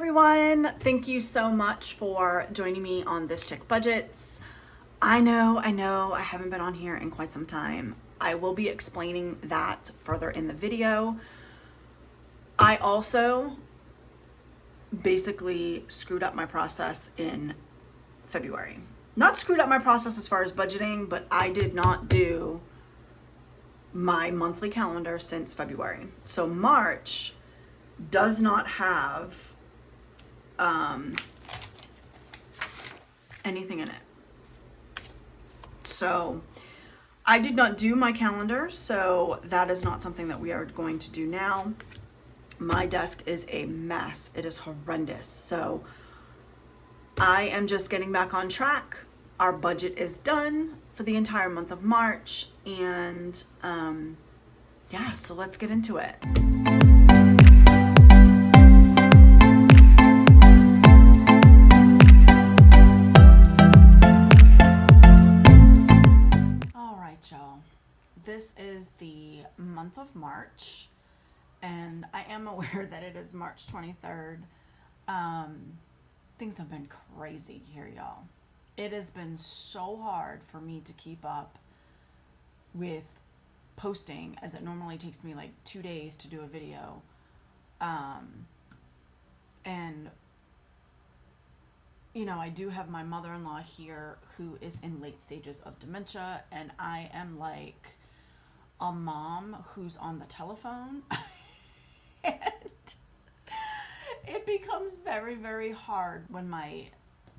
everyone. Thank you so much for joining me on This Chick Budgets. I know, I haven't been on here in quite some time. I will be explaining that further in the video. I also basically screwed up my process in February. Not screwed up my process as far as budgeting, but I did not do my monthly calendar since February. So March does not have anything in it. So I did not do my calendar, so that is not something that we are going to do now. My desk is a mess. It is horrendous. So I am just getting back on track. Our budget is done for the entire month of March, and yeah, so let's get into it. This is the month of March, and I am aware that it is March 23rd. Things have been crazy here, y'all. It has been so hard for me to keep up with posting, as it normally takes me like 2 days to do a video. And you know, I do have my mother-in-law here who is in late stages of dementia, and I am like a mom who's on the telephone. And it becomes very, very hard when my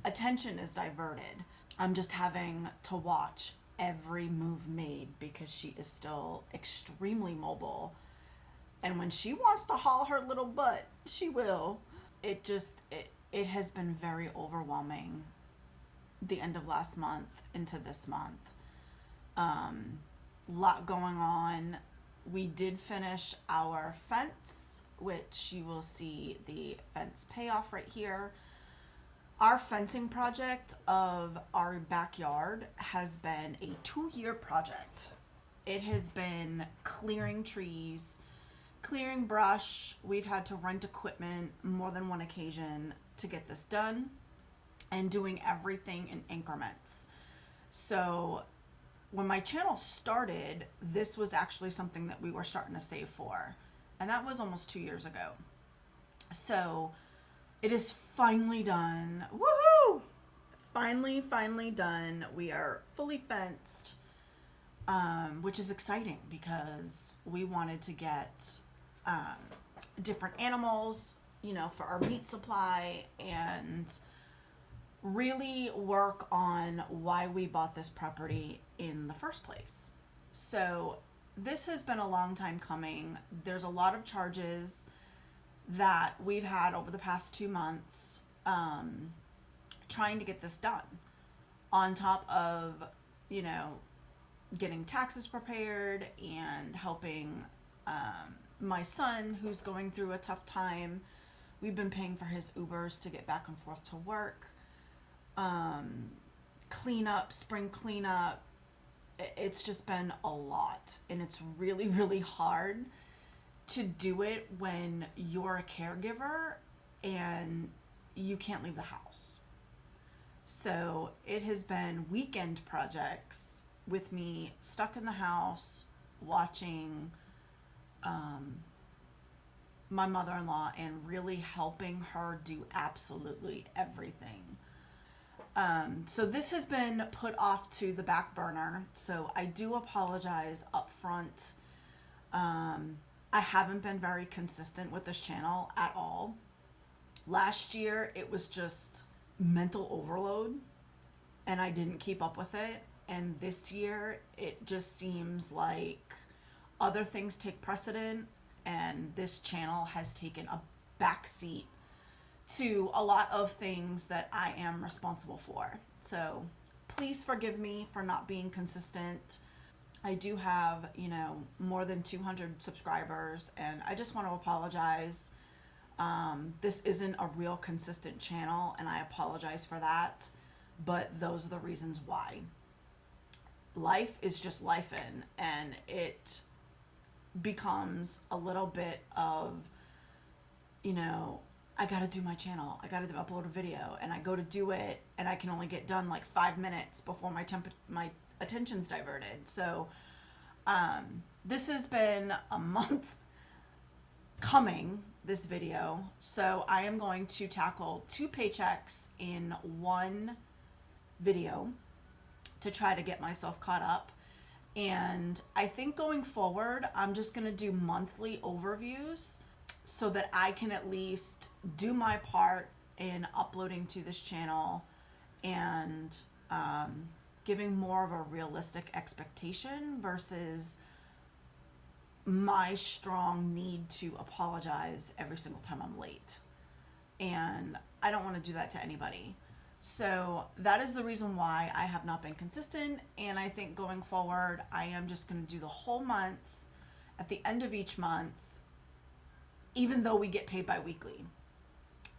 attention is diverted. I'm just having to watch every move made because she is still extremely mobile. And when she wants to haul her little butt, she will. It has been very overwhelming the end of last month into this month. Lot going on. We did finish our fence, which you will see the fence payoff right here. Our fencing project of our backyard has been a 2-year project. It has been clearing trees, clearing brush. We've had to rent equipment more than one occasion to get this done, and doing everything in increments. So when my channel started, this was actually something that we were starting to save for, and that was almost 2 years ago. So it is finally done. Woohoo! Finally done. We are fully fenced, which is exciting because we wanted to get different animals, you know, for our meat supply, and really work on why we bought this property in the first place. So this has been a long time coming. There's a lot of charges that we've had over the past 2 months trying to get this done, on top of, you know, getting taxes prepared and helping my son, who's going through a tough time. We've been paying for his Ubers to get back and forth to work. Cleanup, spring cleanup. It's just been a lot, and it's really, really hard to do it when you're a caregiver and you can't leave the house. So it has been weekend projects with me stuck in the house watching my mother-in-law and really helping her do absolutely everything. So this has been put off to the back burner, so I do apologize up front. I haven't been very consistent with this channel at all. Last year it was just mental overload and I didn't keep up with it, and this year it just seems like other things take precedent, and this channel has taken a backseat to a lot of things that I am responsible for. So please forgive me for not being consistent. I do have, you know, more than 200 subscribers, and I just want to apologize. This isn't a real consistent channel, and I apologize for that, but those are the reasons why. Life is just lifing, and it becomes a little bit of, you know, I gotta do my channel. I gotta upload a video, and I go to do it, and I can only get done like 5 minutes before my attention's diverted. So this has been a month coming, this video. So I am going to tackle 2 paychecks in one video to try to get myself caught up. And I think going forward, I'm just going to do monthly overviews so that I can at least do my part in uploading to this channel and giving more of a realistic expectation versus my strong need to apologize every single time I'm late. And I don't want to do that to anybody. So that is the reason why I have not been consistent. And I think going forward, I am just going to do the whole month at the end of each month, even though we get paid bi-weekly.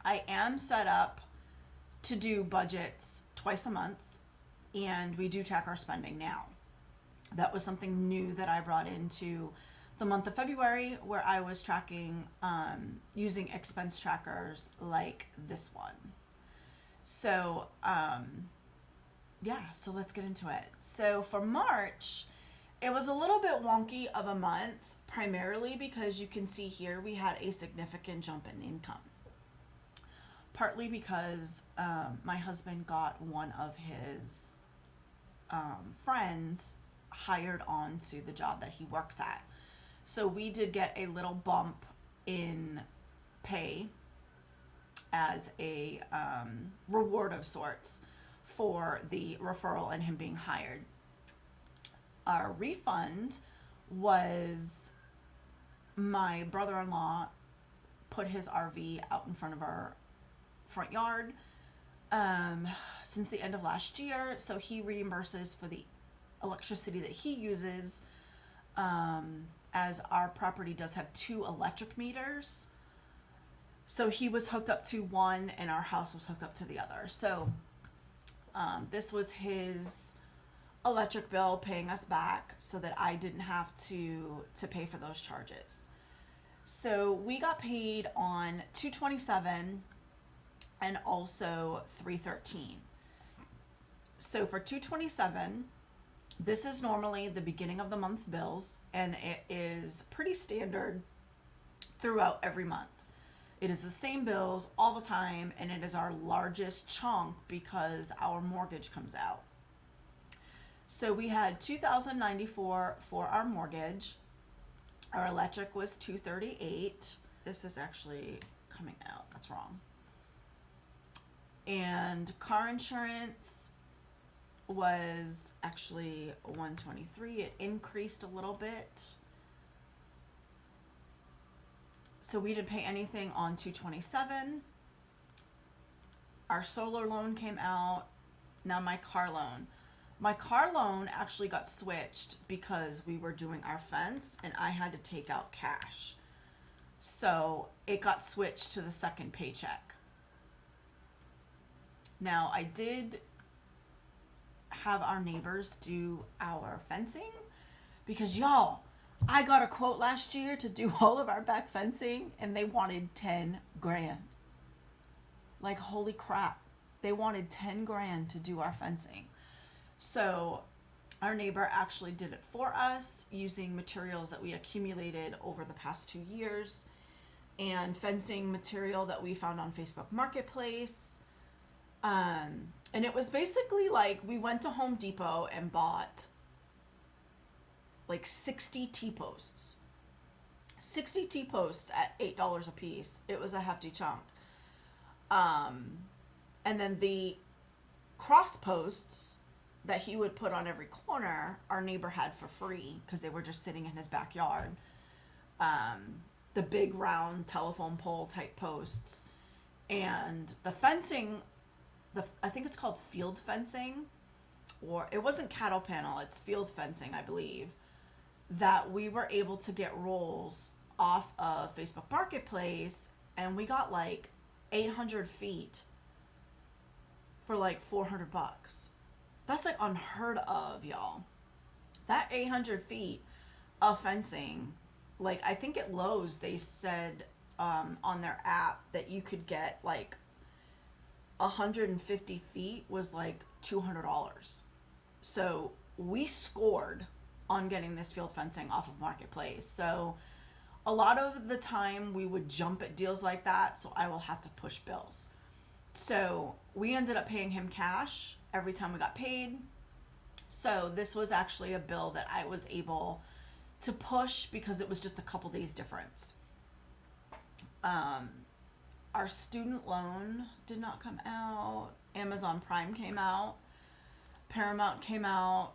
I am set up to do budgets twice a month, and we do track our spending now. That was something new that I brought into the month of February, where I was tracking using expense trackers like this one. So so let's get into it. So for March, it was a little bit wonky of a month, primarily because you can see here we had a significant jump in income. Partly because my husband got one of his friends hired on to the job that he works at. So we did get a little bump in pay as a reward of sorts for the referral and him being hired. Our refund was my brother-in-law put his RV out in front of our front yard since the end of last year. So he reimburses for the electricity that he uses, as our property does have 2 electric meters. So he was hooked up to one and our house was hooked up to the other. So this was his electric bill paying us back so that I didn't have to pay for those charges. So we got paid on 2/27 and also 3/13. So for 2/27, this is normally the beginning of the month's bills, and it is pretty standard throughout every month. It is the same bills all the time, and it is our largest chunk because our mortgage comes out. So we had $2,094 for our mortgage. Our electric was $238. This is actually coming out. That's wrong. And car insurance was actually $123. It increased a little bit. So we didn't pay anything on 2/27. Our solar loan came out. Now my car loan. My car loan actually got switched because we were doing our fence and I had to take out cash. So it got switched to the second paycheck. Now I did have our neighbors do our fencing because y'all, I got a quote last year to do all of our back fencing and they wanted 10 grand. Like, holy crap. They wanted 10 grand to do our fencing. So our neighbor actually did it for us using materials that we accumulated over the past 2 years and fencing material that we found on Facebook Marketplace. And it was basically like we went to Home Depot and bought like 60 T-posts. 60 T-posts at $8 a piece. It was a hefty chunk. And then the cross posts that he would put on every corner, our neighbor had for free because they were just sitting in his backyard. The big round telephone pole type posts. And the fencing, I think it's called field fencing, or it wasn't cattle panel, it's field fencing, I believe, that we were able to get rolls off of Facebook Marketplace, and we got like 800 feet for like $400. That's like unheard of, y'all. That 800 feet of fencing, like I think at Lowe's they said on their app that you could get like 150 feet was like $200. So we scored on getting this field fencing off of Marketplace. So a lot of the time we would jump at deals like that, so I will have to push bills. So we ended up paying him cash every time we got paid. So this was actually a bill that I was able to push because it was just a couple days difference. Our student loan did not come out. Amazon Prime came out. Paramount came out.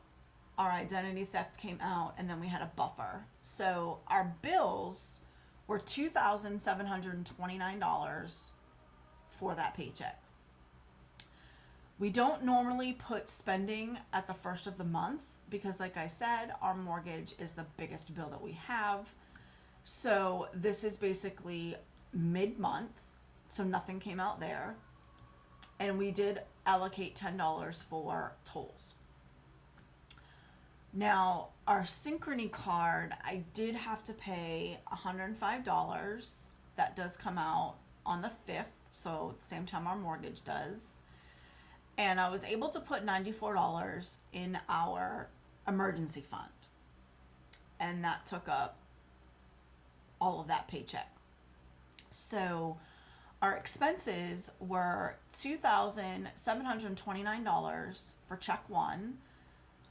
Our identity theft came out. And then we had a buffer. So our bills were $2,729 for that paycheck. We don't normally put spending at the first of the month because, like I said, our mortgage is the biggest bill that we have. So this is basically mid-month, so nothing came out there. And we did allocate $10 for tolls. Now, our Synchrony card, I did have to pay $105. That does come out on the 5th, so same time our mortgage does. And I was able to put $94 in our emergency fund. And that took up all of that paycheck. So our expenses were $2,729 for check one.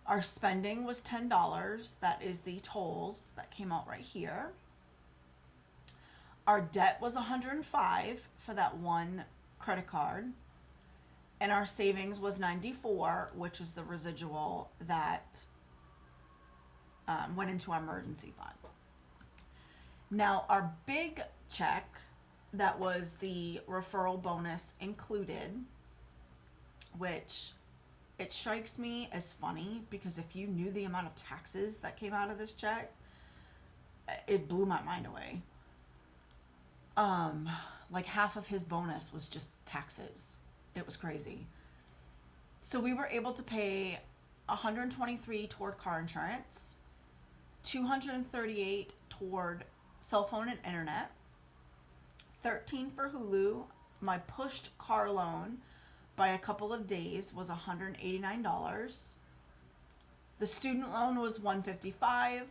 Our spending was $10. That is the tolls that came out right here. Our debt was $105 for that one credit card. And our savings was $94, which is the residual that went into our emergency fund. Now, our big check, that was the referral bonus included, which it strikes me as funny because if you knew the amount of taxes that came out of this check, it blew my mind away. Like half of his bonus was just taxes. It was crazy. So we were able to pay $123 toward car insurance, $238 toward cell phone and internet, $13 for Hulu. My pushed car loan by a couple of days was $189. The student loan was $155.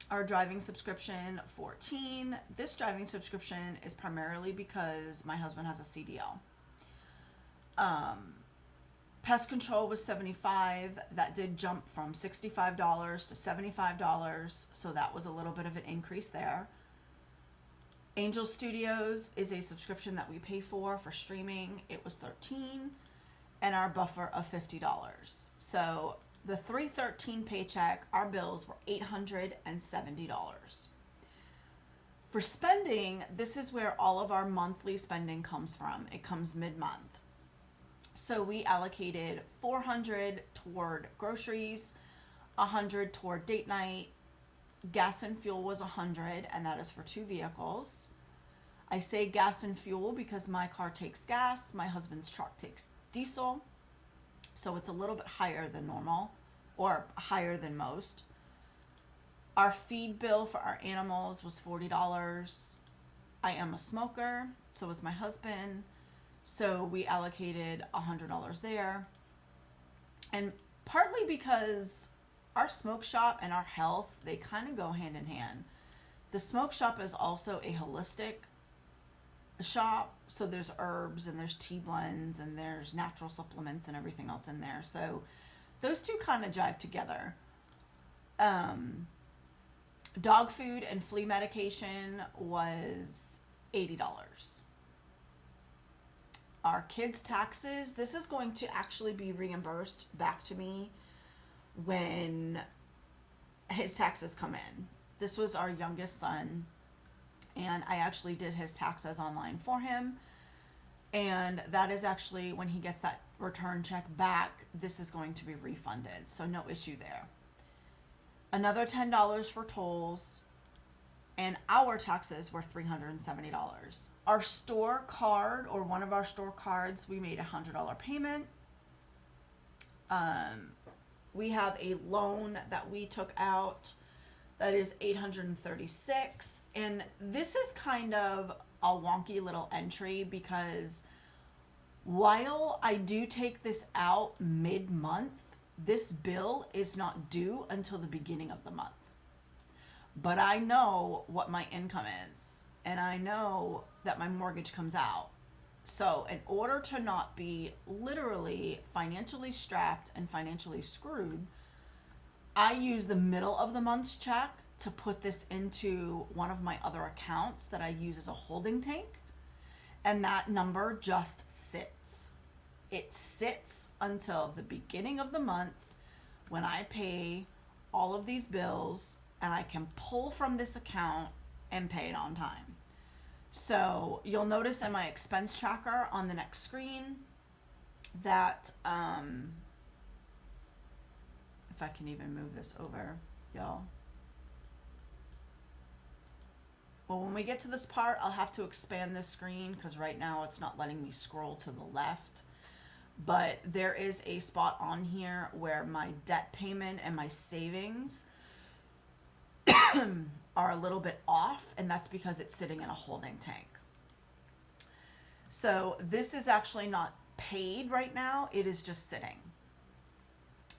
Our driving subscription, $14. This driving subscription is primarily because my husband has a CDL. Pest control was $75. That did jump from $65 to $75, so that was a little bit of an increase there. Angel Studios is a subscription that we pay for streaming. It was $13, and our buffer of $50. So the $313 paycheck, our bills were $870. For spending, this is where all of our monthly spending comes from. It comes mid-month. So we allocated $400 toward groceries, $100 toward date night. Gas and fuel was $100, and that is for 2 vehicles. I say gas and fuel because my car takes gas, my husband's truck takes diesel, so it's a little bit higher than normal, or higher than most. Our feed bill for our animals was $40. I am a smoker, so is my husband, so we allocated $100 there. And partly because our smoke shop and our health, they kind of go hand in hand. The smoke shop is also a holistic shop, so there's herbs and there's tea blends and there's natural supplements and everything else in there. So those two kind of jive together. Dog food and flea medication was $80. Our kids' taxes, this is going to actually be reimbursed back to me when his taxes come in. This was our youngest son, and I actually did his taxes online for him, and that is actually when he gets that return check back, this is going to be refunded, so no issue there. Another $10 for tolls, and our taxes were $370. Our store card, or one of our store cards, we made a $100 payment. We have a loan that we took out That is 836. And this is kind of a wonky little entry because while I do take this out mid-month, this bill is not due until the beginning of the month. But I know what my income is, and I know that my mortgage comes out. So in order to not be literally financially strapped and financially screwed, I use the middle of the month's check to put this into one of my other accounts that I use as a holding tank. And that number just sits. It sits until the beginning of the month when I pay all of these bills, and I can pull from this account and pay it on time. So you'll notice in my expense tracker on the next screen that, if I can even move this over, y'all. Well, when we get to this part, I'll have to expand this screen because right now it's not letting me scroll to the left. But there is a spot on here where my debt payment and my savings are a little bit off, and that's because it's sitting in a holding tank. So this is actually not paid right now, it is just sitting.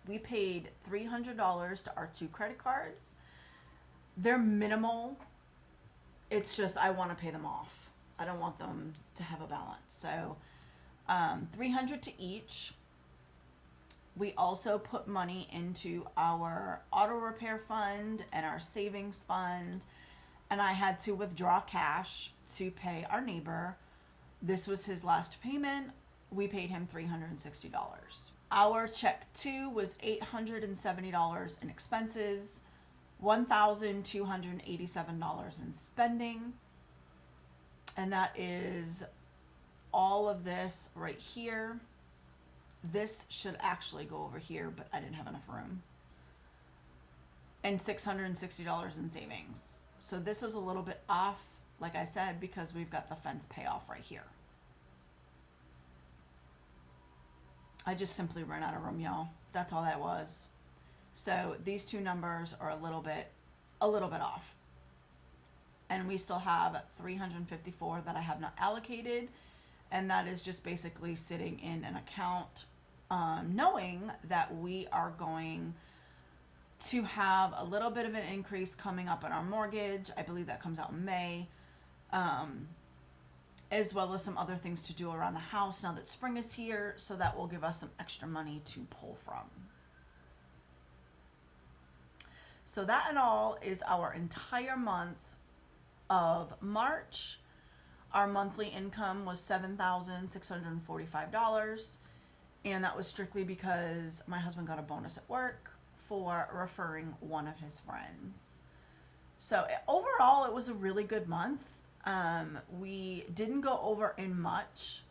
We paid $300 to our 2 credit cards. They're minimal. It's just I want to pay them off. I don't want them to have a balance. So $300 to each. We also put money into our auto repair fund and our savings fund, and I had to withdraw cash to pay our neighbor. This was his last payment. We paid him $360. Our check 2 was $870 in expenses, $1,287 in spending, and that is all of this right here. This should actually go over here, but I didn't have enough room. And $660 in savings. So this is a little bit off, like I said, because we've got the fence payoff right here. I just simply ran out of room, y'all. That's all that was. So these two numbers are a little bit off. And we still have 354 that I have not allocated. And that is just basically sitting in an account, knowing that we are going to have a little bit of an increase coming up in our mortgage. I believe that comes out in May, as well as some other things to do around the house now that spring is here. So that will give us some extra money to pull from. So that in all is our entire month of March. Our monthly income was $7,645, and that was strictly because my husband got a bonus at work for referring one of his friends. So overall, it was a really good month. We didn't go over in much,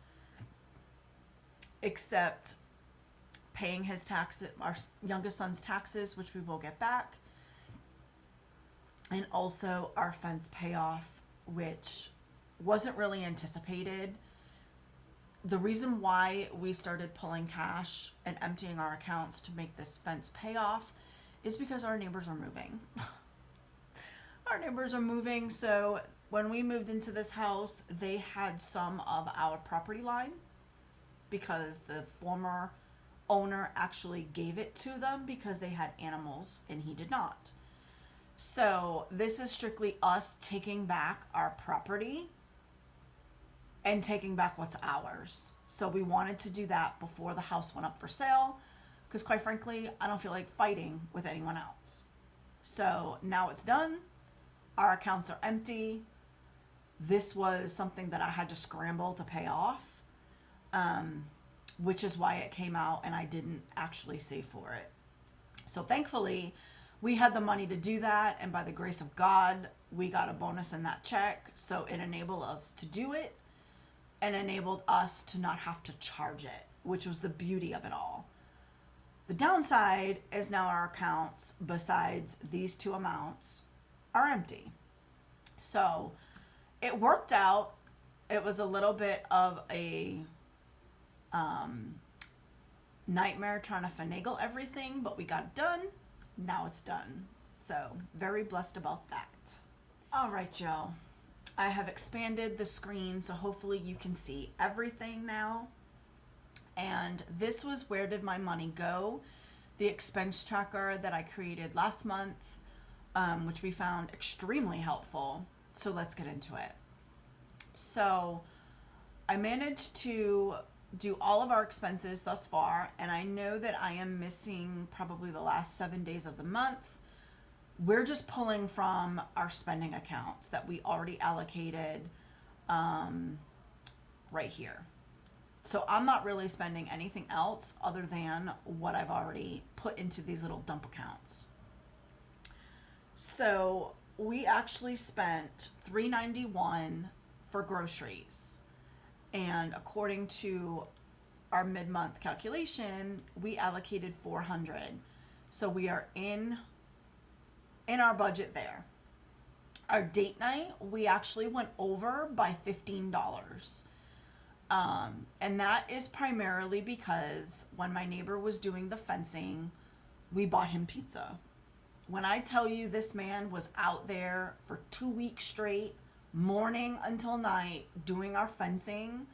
except paying his taxes, our youngest son's taxes, which we will get back, and also our fence payoff, which wasn't really anticipated. The reason why we started pulling cash and emptying our accounts to make this fence pay off is because our neighbors are moving. Our neighbors are moving, so when we moved into this house, they had some of our property line because the former owner actually gave it to them because they had animals and he did not. So this is strictly us taking back our property and taking back what's ours. So we wanted to do that before the house went up for sale, because quite frankly, I don't feel like fighting with anyone else. So now it's done. Our accounts are empty. This was something that I had to scramble to pay off, which is why it came out and I didn't actually save for it. So thankfully, we had the money to do that, and by the grace of God, we got a bonus in that check, so it enabled us to do it and enabled us to not have to charge it, which was the beauty of it all. The downside is now our accounts, besides these two amounts, are empty. So it worked out. It was a little bit of a nightmare trying to finagle everything, but we got it done. Now it's done. So very blessed about that. All right, y'all. I have expanded the screen so hopefully you can see everything now. And this was Where Did My Money Go? The expense tracker that I created last month, which we found extremely helpful. So let's get into it. So I managed to do all of our expenses thus far, and I know that I am missing probably the last 7 days of the month. We're just pulling from our spending accounts that we already allocated right here. So I'm not really spending anything else other than what I've already put into these little dump accounts. So we actually spent $391 for groceries. And according to our mid-month calculation, we allocated $400. So we are in our budget there. Our date night, we actually went over by $15. And that is primarily because when my neighbor was doing the fencing, we bought him pizza. When I tell you this man was out there for 2 weeks straight, morning until night, doing our fencing,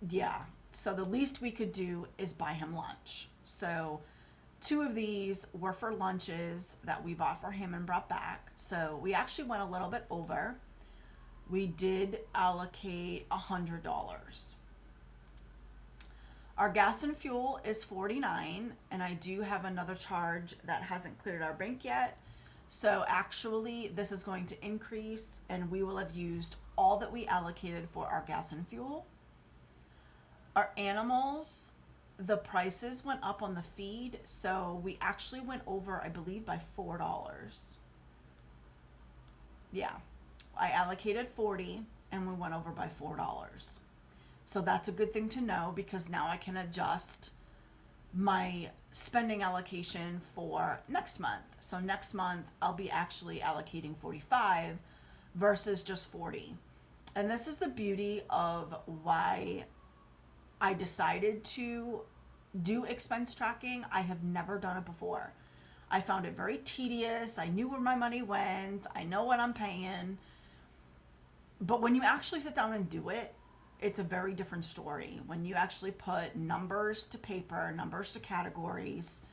yeah. So the least we could do is buy him lunch. So 2 of these were for lunches that we bought for him and brought back. So we actually went a little bit over. We did allocate $100. Our gas and fuel is $49, and I do have another charge that hasn't cleared our bank yet. So actually, this is going to increase, and we will have used all that we allocated for our gas and fuel. Our animals, the prices went up on the feed, so we actually went over, I believe, by $4. Yeah. I allocated 40 and we went over by $4. So that's a good thing to know because now I can adjust my spending allocation for next month. So next month I'll be actually allocating 45 versus just 40. And this is the beauty of why I decided to do expense tracking. I have never done it before. I found it very tedious. I knew where my money went. I know what I'm paying. But when you actually sit down and do it, it's a very different story. When you actually put numbers to paper, numbers to categories,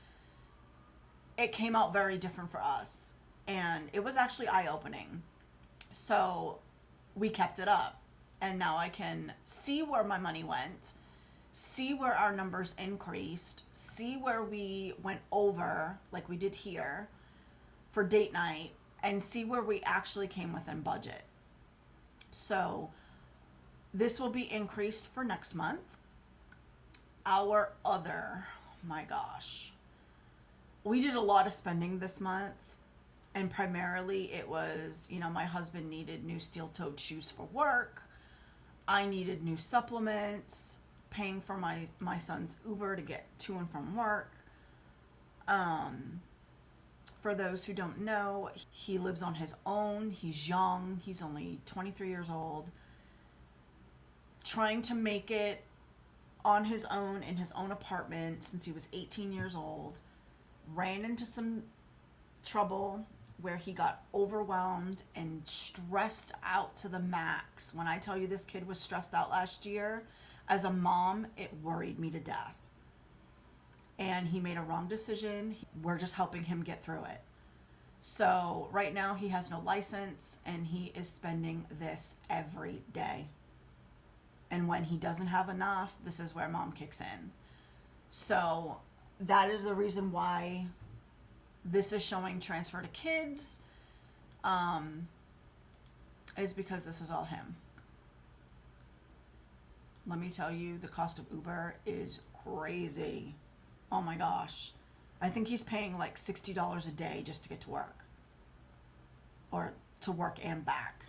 it came out very different for us. And it was actually eye-opening. So we kept it up. And now I can see where my money went, see where our numbers increased, see where we went over, like we did here, for date night, and see where we actually came within budget. So this will be increased for next month. Our other, my gosh, we did a lot of spending this month, and primarily it was, my husband needed new steel-toed shoes for work. I needed new supplements, paying for my son's Uber to get to and from work. For those who don't know, he lives on his own. He's young. He's only 23 years old. Trying to make it on his own in his own apartment since he was 18 years old. Ran into some trouble where he got overwhelmed and stressed out to the max. When I tell you this kid was stressed out last year, as a mom, it worried me to death. And he made a wrong decision. We're just helping him get through it. So right now he has no license and he is spending this every day. And when he doesn't have enough, this is where mom kicks in. So that is the reason why this is showing transfer to kids, is because this is all him. Let me tell you, the cost of Uber is crazy. Oh my gosh. I think he's paying like $60 a day just to get to work. Or to work and back.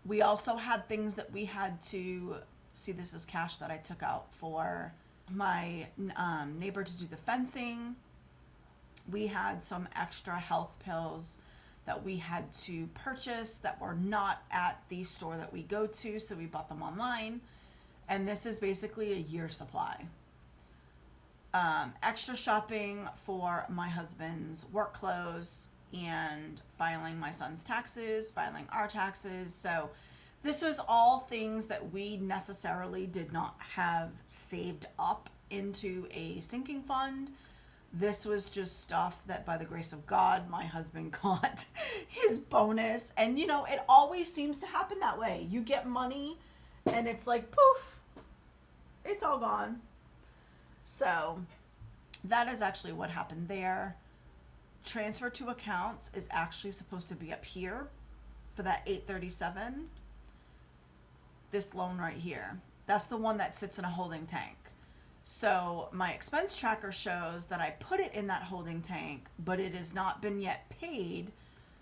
We also had things that we had to, see, this is cash that I took out for my neighbor to do the fencing. We had some extra health pills that we had to purchase that were not at the store that we go to, so we bought them online. And this is basically a year's supply. extra shopping for my husband's work clothes, and filing my son's taxes, filing our taxes. So this was all things that we necessarily did not have saved up into a sinking fund. This was just stuff that, by the grace of God, my husband got his bonus. And, you know, it always seems to happen that way. You get money and it's like, poof, it's all gone. So that is actually what happened there. Transfer to accounts is actually supposed to be up here for that 837. This loan right here. That's the one that sits in a holding tank. So my expense tracker shows that I put it in that holding tank, but it has not been yet paid,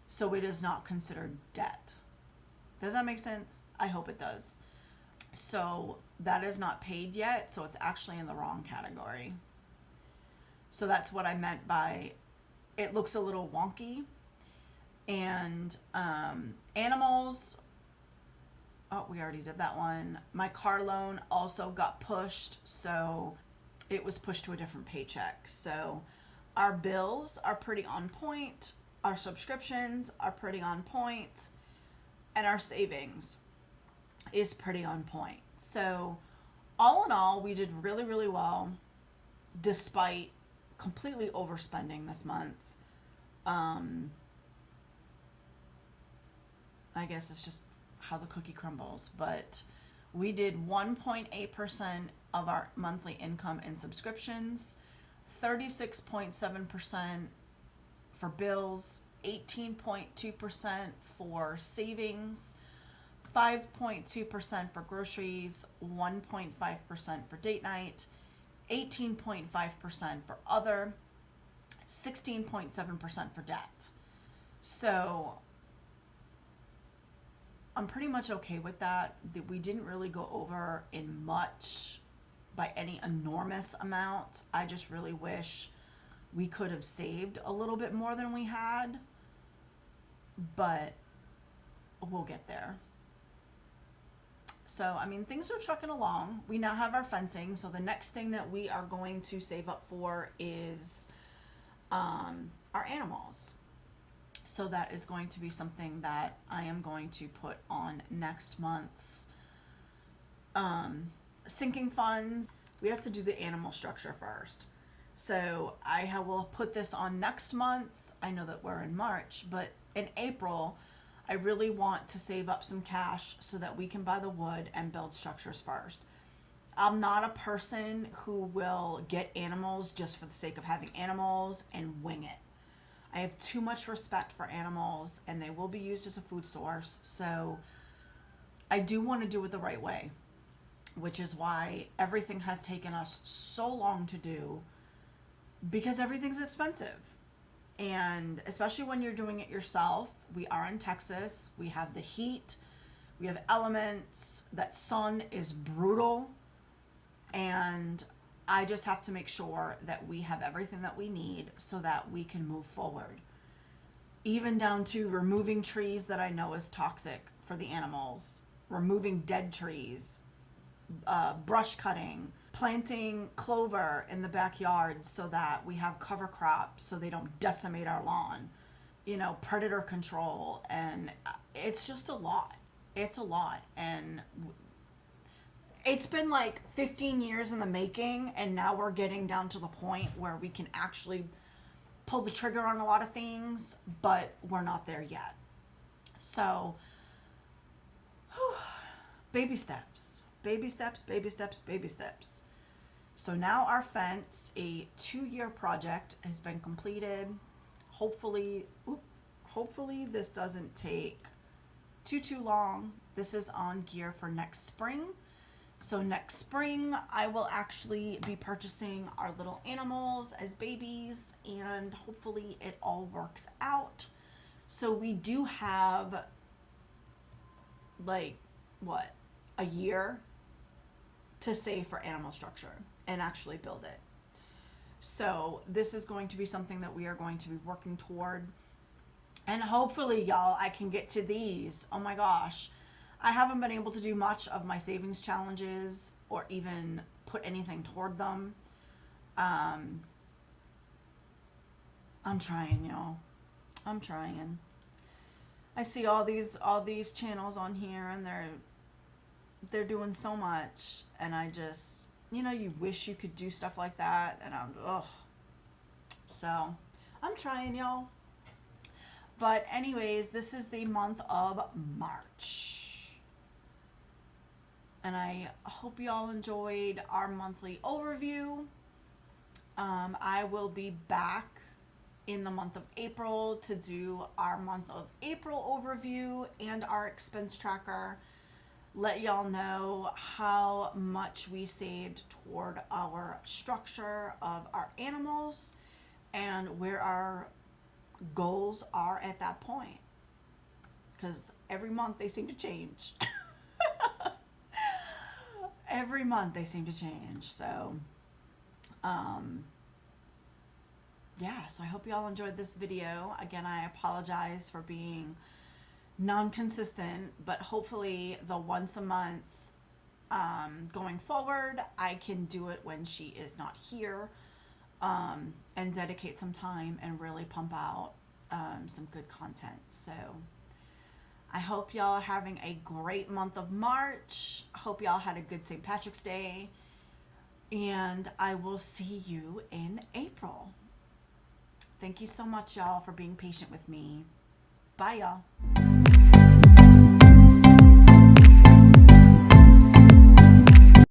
so it is not considered debt. Does that make sense? I hope it does. So that is not paid yet, so it's actually in the wrong category. So that's what I meant by it looks a little wonky. And animals, oh, we already did that one. My car loan also got pushed, so it was pushed to a different paycheck. So our bills are pretty on point, our subscriptions are pretty on point, and our savings is pretty on point. So all in all, we did really, really well despite completely overspending this month. I guess it's just how the cookie crumbles, but we did 1.8% of our monthly income in subscriptions, 36.7% for bills, 18.2% for savings, 5.2% for groceries, 1.5% for date night, 18.5% for other, 16.7% for debt. So I'm pretty much okay with that. We didn't really go over in much by any enormous amount. I just really wish we could have saved a little bit more than we had, but we'll get there. So, I mean, things are trucking along. We now have our fencing, so the next thing that we are going to save up for is our animals. So that is going to be something that I am going to put on next month's sinking funds. We have to do the animal structure first. So I will put this on next month. I know that we're in March, but in April, I really want to save up some cash so that we can buy the wood and build structures first. I'm not a person who will get animals just for the sake of having animals and wing it. I have too much respect for animals, and they will be used as a food source. So I do want to do it the right way, which is why everything has taken us so long to do, because everything's expensive. And especially when you're doing it yourself, we are in Texas, we have the heat, we have elements, that sun is brutal, and I just have to make sure that we have everything that we need so that we can move forward. Even down to removing trees that I know is toxic for the animals, removing dead trees, brush cutting, planting clover in the backyard so that we have cover crops so they don't decimate our lawn, predator control. And it's just a lot. It's a lot. And it's been like 15 years in the making, and now we're getting down to the point where we can actually pull the trigger on a lot of things, but we're not there yet. So, baby steps, baby steps, baby steps, baby steps. So now our fence, a 2-year project, has been completed. Hopefully this doesn't take too long. This is on gear for next spring. So next spring, I will actually be purchasing our little animals as babies, and hopefully it all works out. So we do have, a year to save for animal structure and actually build it. So this is going to be something that we are going to be working toward. And hopefully, y'all, I can get to these. Oh my gosh. I haven't been able to do much of my savings challenges or even put anything toward them. I'm trying, y'all. I'm trying. I see all these channels on here, and they're doing so much, and I just, you wish you could do stuff like that, and I'm ugh. So I'm trying, y'all. But anyways, this is the month of March, and I hope y'all enjoyed our monthly overview. I will be back in the month of April to do our month of April overview and our expense tracker. Let y'all know how much we saved toward our structure of our animals and where our goals are at that point. Because every month they seem to change. Every month they seem to change. So, yeah, so I hope y'all enjoyed this video. Again, I apologize for being non-consistent, but hopefully the once a month going forward, I can do it when she is not here, and dedicate some time and really pump out some good content. So I hope y'all are having a great month of March. Hope y'all had a good St. Patrick's Day, and I will see you in April. Thank you so much, y'all, for being patient with me. Bye, y'all.